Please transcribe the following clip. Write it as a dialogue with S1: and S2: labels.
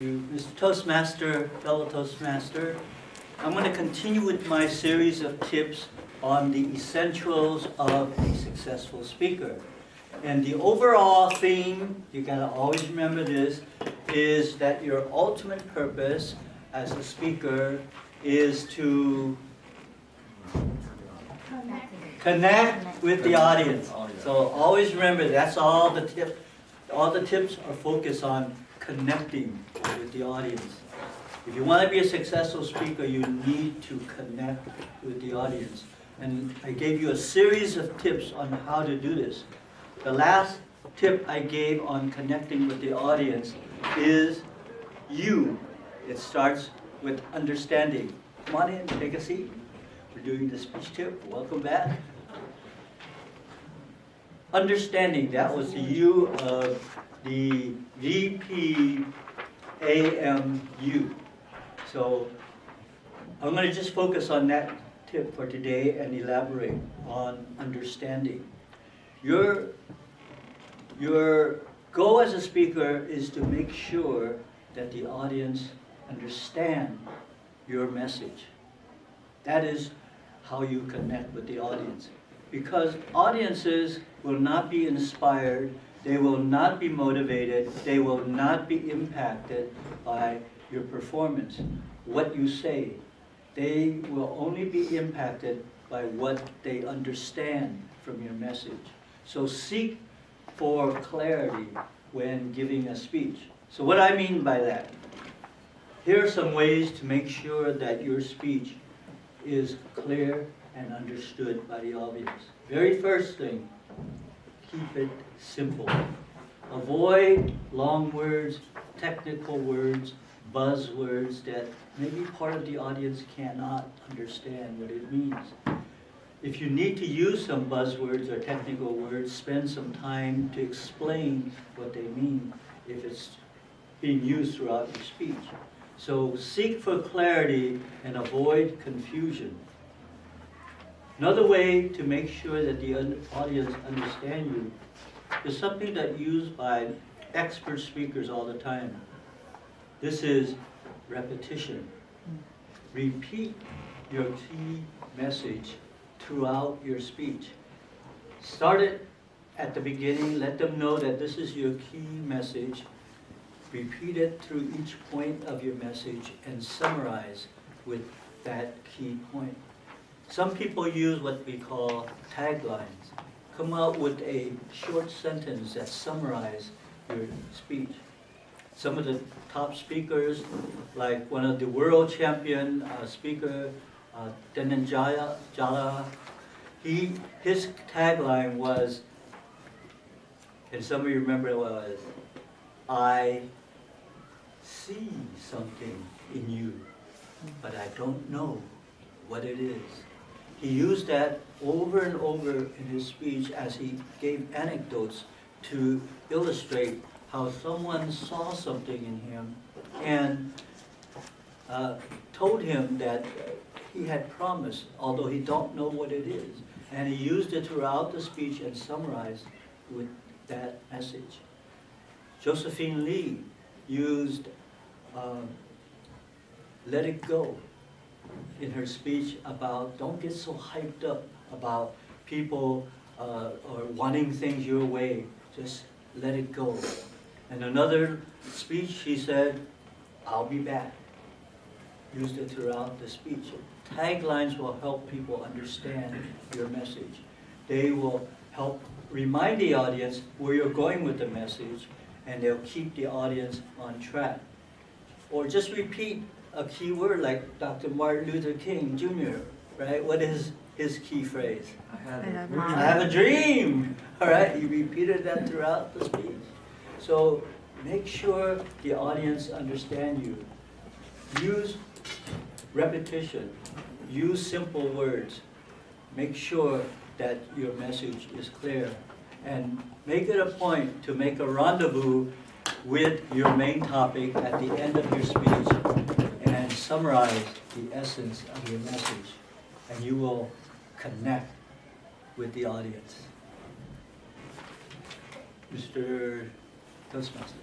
S1: Mr. Toastmaster, fellow Toastmaster, I'm going to continue with my series of tips on the essentials of a successful speaker. And the overall theme, you got to always remember this, is that your ultimate purpose as a speaker is to connect with the audience. So always remember, that's all the tips. All the tips are focused on connecting with the audience. If you want to be a successful speaker, you need to connect with the audience. And I gave you a series of tips on how to do this. The last tip I gave on connecting with the audience is you. It starts with understanding. Come on in, take a seat. We're doing the speech tip. Welcome back. Understanding, that was the U of the VPAMU. So I'm going to just focus on that tip for today and elaborate on understanding. Your goal as a speaker is to make sure that the audience understand your message. That is how you connect with the audience. Because audiences will not be inspired, they will not be motivated, they will not be impacted by your performance, what you say. They will only be impacted by what they understand from your message. So seek for clarity when giving a speech. So what I mean by that, here are some ways to make sure that your speech is clear and understood by the audience. Very first thing, keep it simple. Avoid long words, technical words, buzzwords that maybe part of the audience cannot understand what it means. If you need to use some buzzwords or technical words, spend some time to explain what they mean if it's being used throughout your speech. So seek for clarity and avoid confusion. Another way to make sure that the audience understand you is something that's used by expert speakers all the time. This is repetition. Repeat your key message throughout your speech. Start it at the beginning. Let them know that this is your key message. Repeat it through each point of your message and summarize with that key point. Some people use what we call taglines. Come out with a short sentence that summarizes your speech. Some of the top speakers, like one of the world champion speaker, Dhananjaya, his tagline was, and some of you remember it was, I see something in you, but I don't know what it is. He used that over and over in his speech as he gave anecdotes to illustrate how someone saw something in him and told him that he had promised, although he don't know what it is. And he used it throughout the speech and summarized with that message. Josephine Lee used let it go in her speech about don't get so hyped up about people or wanting things your way. Just let it go. And another speech, she said, I'll be back. Used it throughout the speech. Taglines will help people understand your message. They will help remind the audience where you're going with the message, and they'll keep the audience on track. Or just repeat a key word like Dr. Martin Luther King Jr., right? What is his key phrase? I have a dream. All right, he repeated that throughout the speech. So make sure the audience understand you. Use repetition. Use simple words. Make sure that your message is clear. And make it a point to make a rendezvous with your main topic at the end of your speech and summarize the essence of your message. And you will connect with the audience. Mr. Toastmaster.